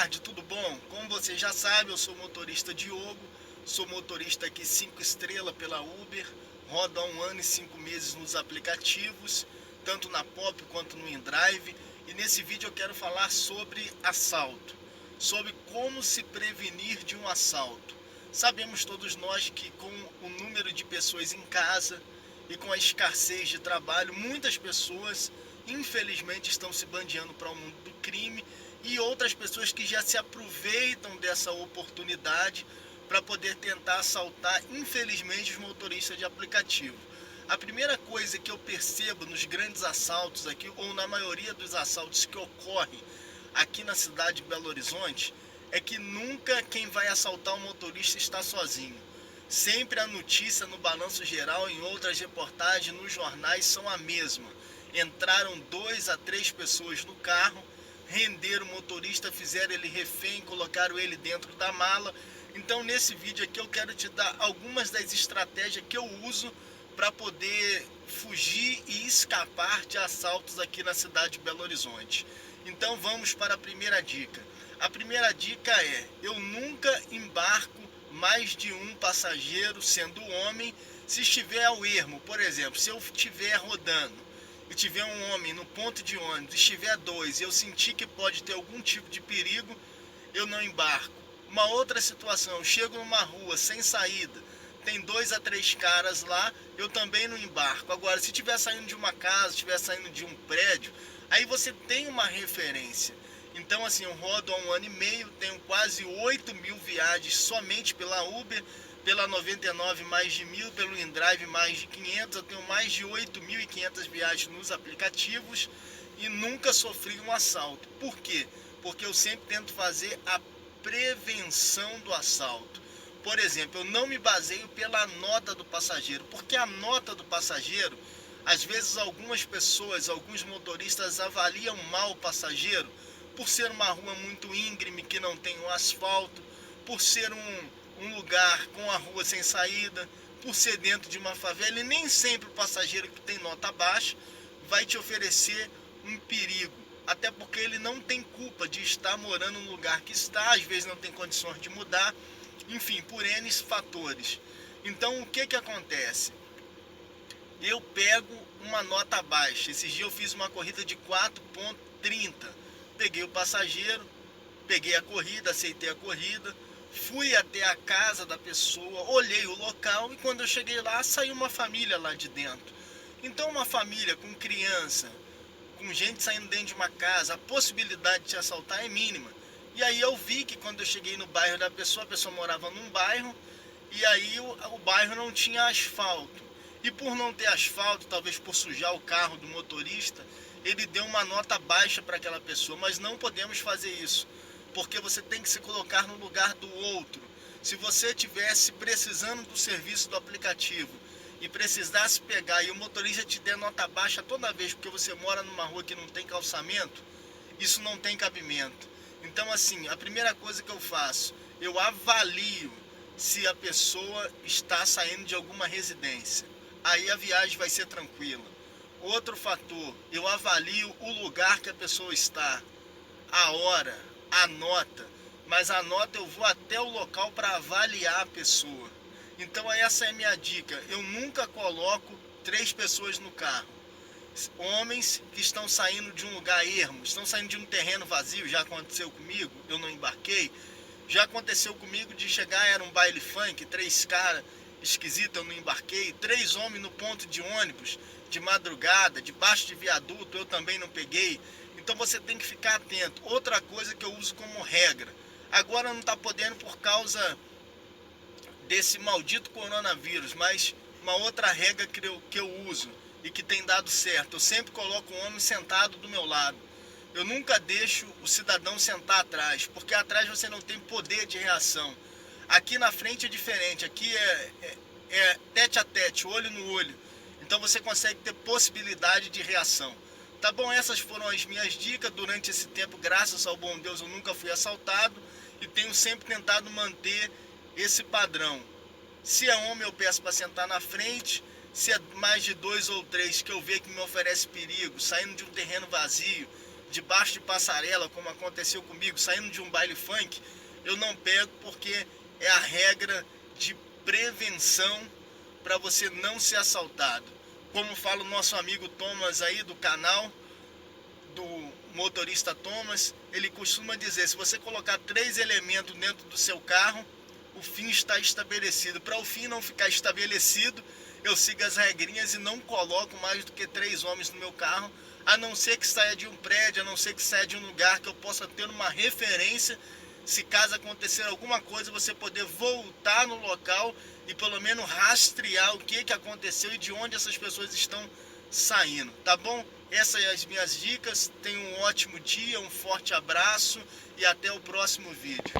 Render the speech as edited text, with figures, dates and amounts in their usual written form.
tarde, tudo bom? Como você já sabe, eu sou o motorista Diogo, sou motorista aqui 5 estrelas pela Uber, rodo há 1 ano e 5 meses nos aplicativos, tanto na Pop quanto no InDrive, e nesse vídeo eu quero falar sobre assalto, sobre como se prevenir de um assalto. Sabemos todos nós que com o número de pessoas em casa e com a escassez de trabalho, muitas pessoas infelizmente estão se bandeando para o mundo do crime e outras pessoas que já se aproveitam dessa oportunidade para poder tentar assaltar, infelizmente, os motoristas de aplicativo. A primeira coisa que eu percebo nos grandes assaltos aqui, ou na maioria dos assaltos que ocorrem aqui na cidade de Belo Horizonte, é que nunca quem vai assaltar o motorista está sozinho. Sempre a notícia no balanço geral, em outras reportagens, nos jornais, são a mesma. Entraram 2 a 3 pessoas no carro, renderam o motorista, fizeram ele refém, colocaram ele dentro da mala. Então nesse vídeo aqui eu quero te dar algumas das estratégias que eu uso para poder fugir e escapar de assaltos aqui na cidade de Belo Horizonte. Então vamos para a primeira dica. A primeira dica é: eu nunca embarco mais de um passageiro, sendo homem, se estiver ao ermo. Por exemplo, se eu estiver rodando e tiver um homem no ponto de ônibus, estiver 2 e eu sentir que pode ter algum tipo de perigo, eu não embarco. Uma outra situação, chego numa rua sem saída, tem 2 a 3 caras lá, eu também não embarco. Agora, se estiver saindo de uma casa, estiver saindo de um prédio, aí você tem uma referência. Então assim, eu rodo há 1 ano e meio, tenho quase 8.000 viagens somente pela Uber, pela 99 mais de 1.000, pelo InDrive mais de 500, eu tenho mais de 8.500 viagens nos aplicativos e nunca sofri um assalto. Por quê? Porque eu sempre tento fazer a prevenção do assalto. Por exemplo, eu não me baseio pela nota do passageiro, porque a nota do passageiro, às vezes algumas pessoas, alguns motoristas avaliam mal o passageiro por ser uma rua muito íngreme, que não tem um asfalto, por ser um lugar com a rua sem saída, por ser dentro de uma favela, e nem sempre o passageiro que tem nota baixa vai te oferecer um perigo, até porque ele não tem culpa de estar morando no lugar que está, às vezes não tem condições de mudar, enfim, por N fatores. Então o que acontece? Eu pego uma nota baixa. Esses dias eu fiz uma corrida de 4,30. Peguei o passageiro, peguei a corrida, aceitei a corrida, fui até a casa da pessoa, olhei o local e quando eu cheguei lá, saiu uma família lá de dentro. Então uma família com criança, com gente saindo dentro de uma casa, a possibilidade de te assaltar é mínima. E aí eu vi que quando eu cheguei no bairro da pessoa, a pessoa morava num bairro e aí o bairro não tinha asfalto. E por não ter asfalto, talvez por sujar o carro do motorista, ele deu uma nota baixa para aquela pessoa, mas não podemos fazer isso, porque você tem que se colocar no lugar do outro. Se você estivesse precisando do serviço do aplicativo e precisasse pegar e o motorista te der nota baixa toda vez porque você mora numa rua que não tem calçamento, isso não tem cabimento. Então assim, a primeira coisa que eu faço, eu avalio se a pessoa está saindo de alguma residência. Aí a viagem vai ser tranquila. Outro fator, eu avalio o lugar que a pessoa está, a hora, a nota, mas a nota eu vou até o local para avaliar a pessoa. Então essa é a minha dica, eu nunca coloco 3 pessoas no carro. Homens que estão saindo de um lugar ermo, estão saindo de um terreno vazio, já aconteceu comigo, eu não embarquei. Já aconteceu comigo de chegar, era um baile funk, 3 caras esquisitos, eu não embarquei. 3 homens no ponto de ônibus, de madrugada, debaixo de viaduto, eu também não peguei. Então você tem que ficar atento. Outra coisa que eu uso como regra, agora não está podendo por causa desse maldito coronavírus, mas uma outra regra que eu uso e que tem dado certo, eu sempre coloco um homem sentado do meu lado. Eu nunca deixo o cidadão sentar atrás, porque atrás você não tem poder de reação. Aqui na frente é diferente, aqui é tete a tete, olho no olho. Então você consegue ter possibilidade de reação. Tá bom, essas foram as minhas dicas. Durante esse tempo, graças ao bom Deus, eu nunca fui assaltado e tenho sempre tentado manter esse padrão. Se é homem, eu peço para sentar na frente. Se é mais de 2 ou 3 que eu ver que me oferece perigo, saindo de um terreno vazio, debaixo de passarela, como aconteceu comigo, saindo de um baile funk, eu não pego, porque é a regra de prevenção para você não ser assaltado. Como fala o nosso amigo Thomas aí do canal, do motorista Thomas, ele costuma dizer: se você colocar 3 elementos dentro do seu carro, o fim está estabelecido. Para o fim não ficar estabelecido, eu sigo as regrinhas e não coloco mais do que 3 homens no meu carro, a não ser que saia de um prédio, a não ser que saia de um lugar que eu possa ter uma referência, se caso acontecer alguma coisa, você poder voltar no local e pelo menos rastrear o que aconteceu e de onde essas pessoas estão saindo, tá bom? Essas são as minhas dicas. Tenha um ótimo dia, um forte abraço e até o próximo vídeo.